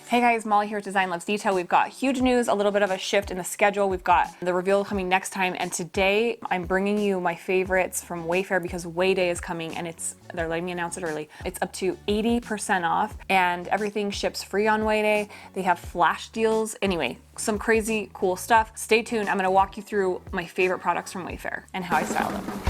Hey guys, Molly here with Design Loves Detail. We've got huge news, a little bit of a shift in the schedule. We've got the reveal coming next time, and today I'm bringing you my favorites from Wayfair because Way Day is coming and they're letting me announce it early. It's up to 80% off and everything ships free on Way Day. They have flash deals. Anyway, some crazy cool stuff. Stay tuned. I'm gonna walk you through my favorite products from Wayfair and how I style them.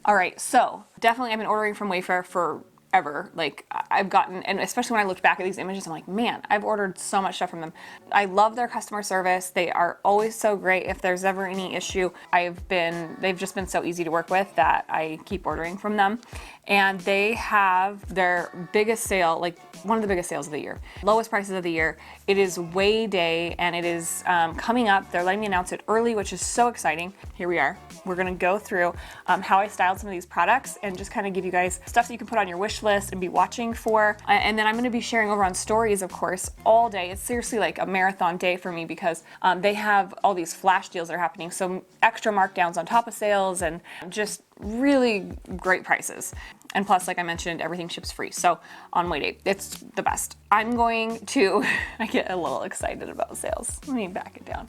All right, so definitely I've been ordering from Wayfair forever. Like I've gotten, and especially when I looked back at these images, I'm like, man, I've ordered so much stuff from them. I love their customer service. They are always so great. If there's ever any issue, they've just been so easy to work with that I keep ordering from them. And they have their biggest sale, like one of the biggest sales of the year, lowest prices of the year. It is Way Day and it is coming up. They're letting me announce it early, which is so exciting. Here we are. We're gonna go through how I styled some of these products and just kind of give you guys stuff that you can put on your wish list and be watching for. And then I'm gonna be sharing over on stories, of course, all day. It's seriously like a marathon day for me because they have all these flash deals that are happening. So extra markdowns on top of sales and just really great prices. And plus, like I mentioned, everything ships free. So on Way Day, it's the best. I'm going to, I get a little excited about sales. Let me back it down.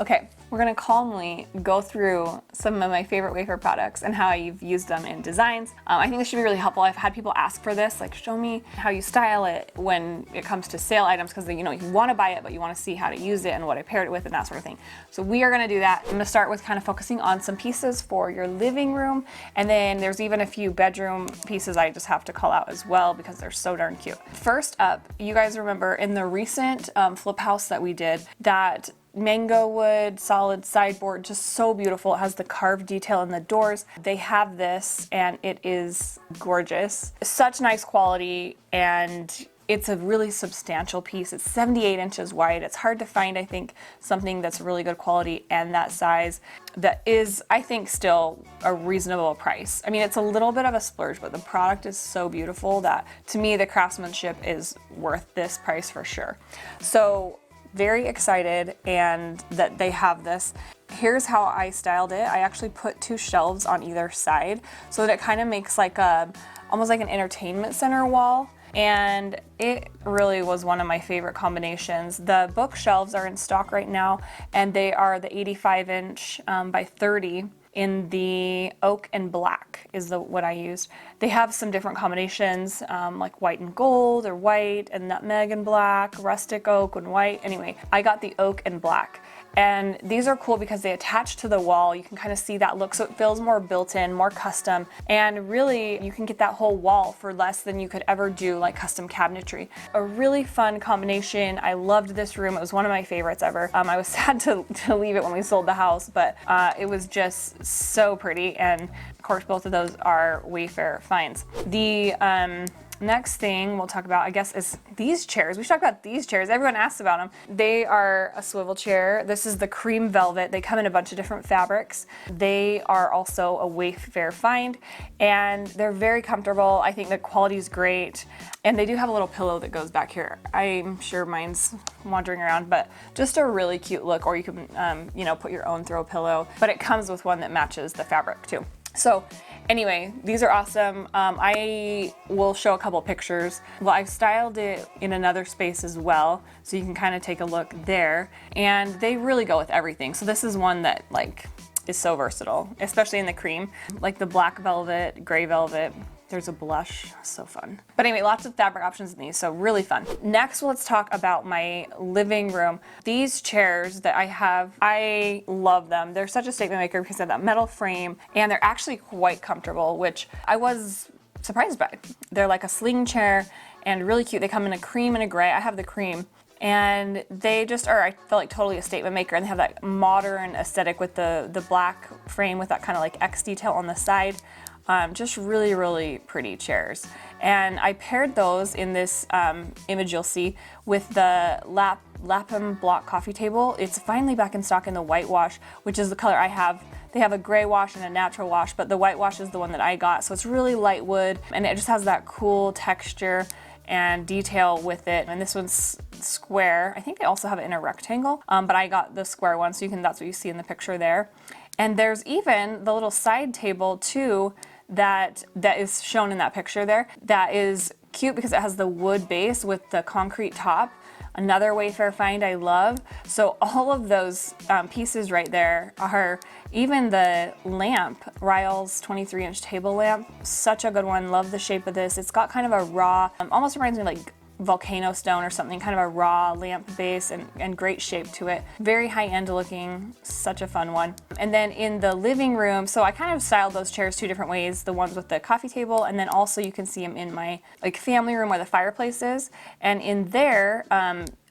Okay, we're gonna calmly go through some of my favorite Wayfair products and how I've used them in designs. I think this should be really helpful. I've had people ask for this, like show me how you style it when it comes to sale items, because you want to buy it, but you want to see how to use it and what I paired it with and that sort of thing. So we are gonna do that. I'm gonna start with kind of focusing on some pieces for your living room, and then there's even a few bedroom pieces I just have to call out as well because they're so darn cute. First up, you guys remember in the recent flip house that we did, that mango wood solid sideboard, just so beautiful. It has the carved detail in the doors. They have this and it is gorgeous. Such nice quality, and it's a really substantial piece. It's 78 inches wide. It's hard to find, I think, something that's really good quality and that size that is, I think, still a reasonable price. I mean, it's a little bit of a splurge, but the product is so beautiful that to me, the craftsmanship is worth this price for sure. So very excited and that they have this. Here's how I styled it. I actually put two shelves on either side so that it kind of makes like almost like an entertainment center wall. And it really was one of my favorite combinations. The bookshelves are in stock right now, and they are the 85-inch by 30 in the oak and black is what I used. They have some different combinations, like white and gold, or white and nutmeg and black, rustic oak and white. Anyway, I got the oak and black. And these are cool because they attach to the wall. You can kind of see that look, so it feels more built-in, more custom, and really you can get that whole wall for less than you could ever do like custom cabinetry. A really fun combination. I loved this room. It was one of my favorites ever. I was sad to leave it when we sold the house, but it was just so pretty, and of course both of those are Wayfair finds. The next thing we'll talk about, I guess, is these chairs. We should talk about these chairs. Everyone asks about them. They are a swivel chair. This is the cream velvet. They come in a bunch of different fabrics. They are also a Wayfair find, and they're very comfortable. I think the quality is great, and they do have a little pillow that goes back here. I'm sure mine's wandering around, but just a really cute look, or you can, put your own throw pillow, but it comes with one that matches the fabric too. So anyway, these are awesome. I will show a couple pictures. Well, I've styled it in another space as well, so you can kind of take a look there. And they really go with everything. So this is one that is so versatile, especially in the cream, like the black velvet, gray velvet. There's a blush, so fun. But anyway, lots of fabric options in these, so really fun. Next, let's talk about my living room. These chairs that I have, I love them. They're such a statement maker because of that metal frame, and they're actually quite comfortable, which I was surprised by. They're like a sling chair and really cute. They come in a cream and a gray. I have the cream. And they just are, I feel like, totally a statement maker, and they have that modern aesthetic with the black frame with that kind of like X detail on the side. Just really, really pretty chairs. And I paired those in this image you'll see with the Lapham block coffee table. It's finally back in stock in the whitewash, which is the color I have. They have a gray wash and a natural wash, but the whitewash is the one that I got. So it's really light wood, and it just has that cool texture and detail with it. And this one's square. I think they also have it in a rectangle, but I got the square one, so that's what you see in the picture there. And there's even the little side table too that is shown in that picture there. That is cute because it has the wood base with the concrete top. Another Wayfair find I love. So all of those pieces right there are, even the lamp, Ryle's 23-inch table lamp, such a good one. Love the shape of this. It's got kind of a raw, almost reminds me of like volcano stone or something, kind of a raw lamp base and great shape to it. Very high-end looking, such a fun one. And then in the living room, so I kind of styled those chairs two different ways, the ones with the coffee table, and then also you can see them in my like family room where the fireplace is. And in there,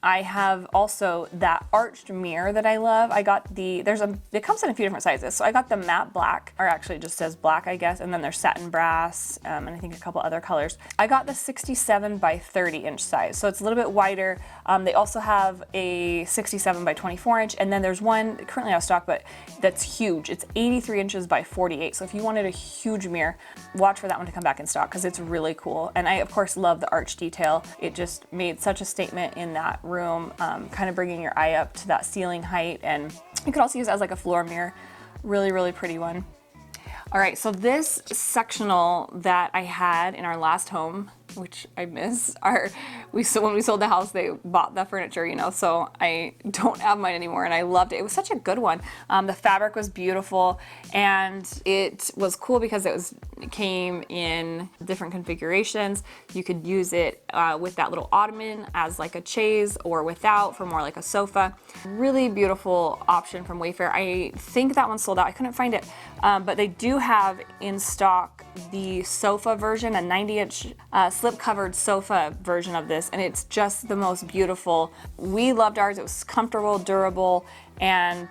I have also that arched mirror that I love. I got it comes in a few different sizes. So I got the matte black, or actually it just says black, I guess, and then there's satin brass, and I think a couple other colors. I got the 67 by 30 inch size, so it's a little bit wider. They also have a 67 by 24 inch, and then there's one currently out of stock, but that's huge. It's 83 inches by 48. So if you wanted a huge mirror, watch for that one to come back in stock because it's really cool. And I, of course, love the arch detail. It just made such a statement in that room, kind of bringing your eye up to that ceiling height. And you could also use it as like a floor mirror. Really, really pretty one. All right, so this sectional that I had in our last home, which I miss, when we sold the house, they bought the furniture, you know, so I don't have mine anymore, and I loved it. It was such a good one. The fabric was beautiful, and it was cool because it came in different configurations. You could use it with that little ottoman as like a chaise, or without for more like a sofa. Really beautiful option from Wayfair. I think that one sold out. I couldn't find it, but they do have in stock the sofa version, a 90-inch slip-covered sofa version of this, and it's just the most beautiful. We loved ours. It was comfortable, durable, and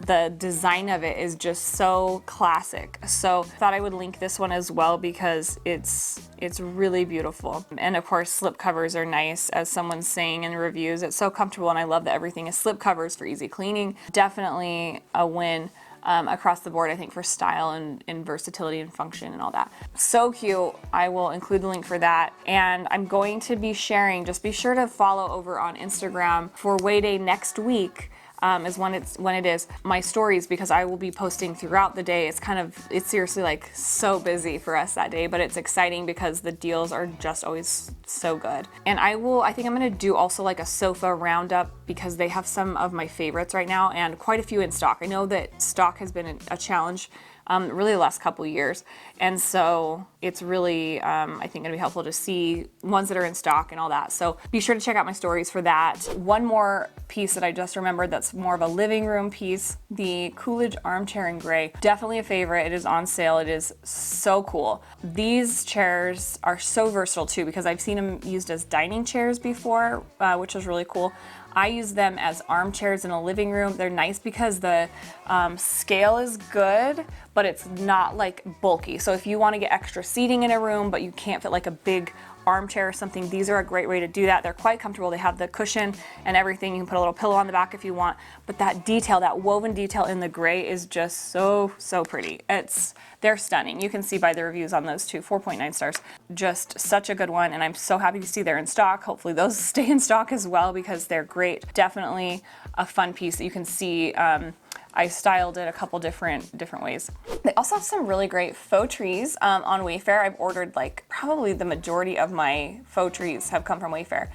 the design of it is just so classic. So I thought I would link this one as well because it's really beautiful. And of course, slip covers are nice, as someone's saying in reviews. It's so comfortable, and I love that everything is slip covers for easy cleaning. Definitely a win. Across the board, I think, for style and versatility and function and all that. So cute. I will include the link for that. And I'm going to be sharing, just be sure to follow over on Instagram for Way Day next week. Is when it is my stories, because I will be posting throughout the day. It's seriously like so busy for us that day, but it's exciting because the deals are just always so good. And I think I'm gonna do also like a sofa roundup because they have some of my favorites right now and quite a few in stock. I know that stock has been a challenge really the last couple years, and so it's really I think gonna be helpful to see ones that are in stock and all that. So be sure to check out my stories for that. One more piece that I just remembered that's more of a living room piece, the Coolidge armchair in gray. Definitely a favorite. It is on sale. It is so cool. These chairs are so versatile too, because I've seen them used as dining chairs before, which is really cool. I use them as armchairs in a living room. They're nice because the scale is good, but it's not like bulky. So if you want to get extra seating in a room, but you can't fit like a big armchair or something, these are a great way to do that. They're quite comfortable. They have the cushion and everything. You can put a little pillow on the back if you want, but that detail, that woven detail in the gray is just so pretty. They're stunning. You can see by the reviews on those two, 4.9 stars. Just such a good one, and I'm so happy to see they're in stock. Hopefully those stay in stock as well because they're great. Definitely a fun piece that you can see. I styled it a couple different ways. They also have some really great faux trees on Wayfair. I've ordered like probably the majority of my faux trees have come from Wayfair.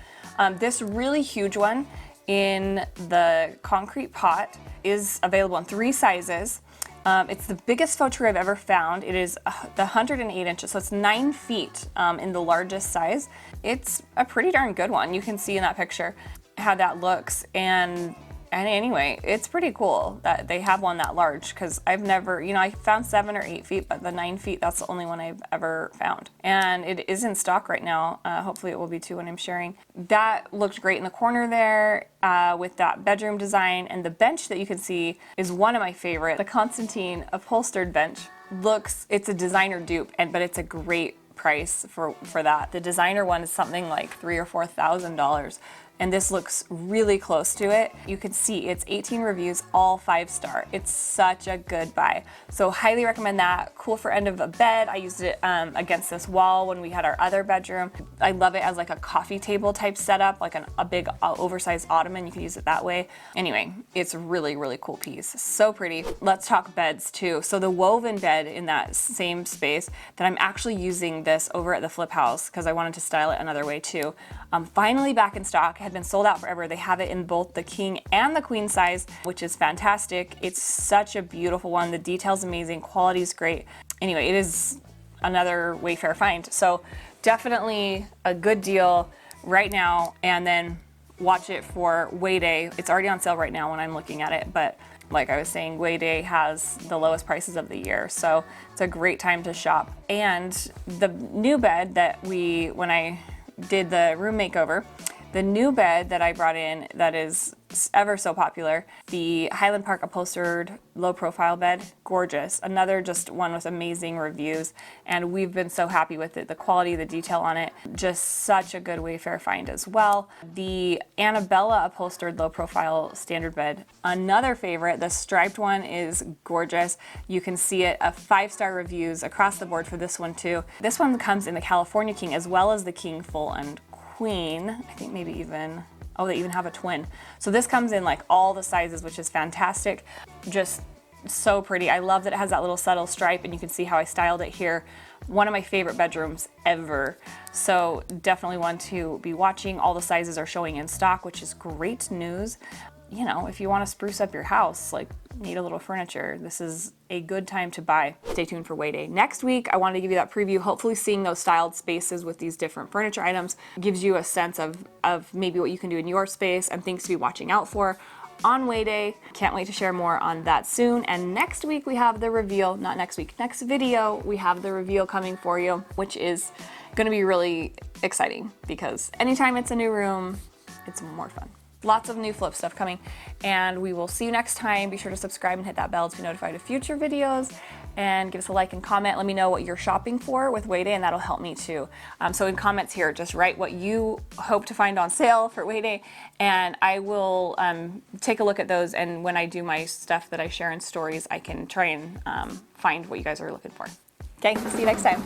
This really huge one in the concrete pot is available in 3 sizes. It's the biggest faux tree I've ever found. It is the 108 inches, so it's 9 feet in the largest size. It's a pretty darn good one. You can see in that picture how that looks, and anyway, it's pretty cool that they have one that large, because I've never, I found 7 or 8 feet, but the 9 feet, that's the only one I've ever found. And it is in stock right now. Hopefully it will be too when I'm sharing. That looked great in the corner there with that bedroom design. And the bench that you can see is one of my favorite. The Constantine upholstered bench it's a designer dupe, but it's a great price for that. The designer one is something like $3,000 or $4,000. and this looks really close to it. You can see it's 18 reviews, all 5-star. It's such a good buy. So highly recommend that. Cool for end of a bed. I used it against this wall when we had our other bedroom. I love it as like a coffee table type setup, like a big oversized ottoman. You can use it that way. Anyway, it's really, really cool piece. So pretty. Let's talk beds too. So the woven bed in that same space that I'm actually using this over at the Flip House because I wanted to style it another way too. Finally back in stock. It had been sold out forever. They have it in both the king and the queen size, which is fantastic. It's such a beautiful one. The detail's amazing. Quality's great. Anyway, it is another Wayfair find. So definitely a good deal right now, and then watch it for Way Day. It's already on sale right now when I'm looking at it, but like I was saying, Way Day has the lowest prices of the year, so it's a great time to shop. And the new bed that when I did the room makeover, the new bed that I brought in that is ever so popular, the Highland Park upholstered low profile bed, gorgeous. Another just one with amazing reviews, and we've been so happy with it. The quality, the detail on it, just such a good Wayfair find as well. The Annabella upholstered low profile standard bed, another favorite. The striped one is gorgeous. You can see it, 5-star reviews across the board for this one too. This one comes in the California King as well as the King full and queen. I think maybe even, oh, they even have a twin. So this comes in like all the sizes, which is fantastic. Just so pretty. I love that it has that little subtle stripe, and you can see how I styled it here. One of my favorite bedrooms ever. So definitely one to be watching. All the sizes are showing in stock, which is great news. You know, if you want to spruce up your house, like need a little furniture, this is a good time to buy. Stay tuned for Way Day. Next week, I wanted to give you that preview. Hopefully seeing those styled spaces with these different furniture items gives you a sense of maybe what you can do in your space and things to be watching out for on Way Day. Can't wait to share more on that soon. And next week we have the reveal, not next week, next video, we have the reveal coming for you, which is going to be really exciting because anytime it's a new room, it's more fun. Lots of new flip stuff coming, and we will see you next time. Be sure to subscribe and hit that bell to be notified of future videos, and give us a like and comment. Let me know what you're shopping for with Way Day, and that'll help me too. So in comments here, just write what you hope to find on sale for Way Day, and I will take a look at those, and when I do my stuff that I share in stories, I can try and find what you guys are looking for. Okay, see you next time.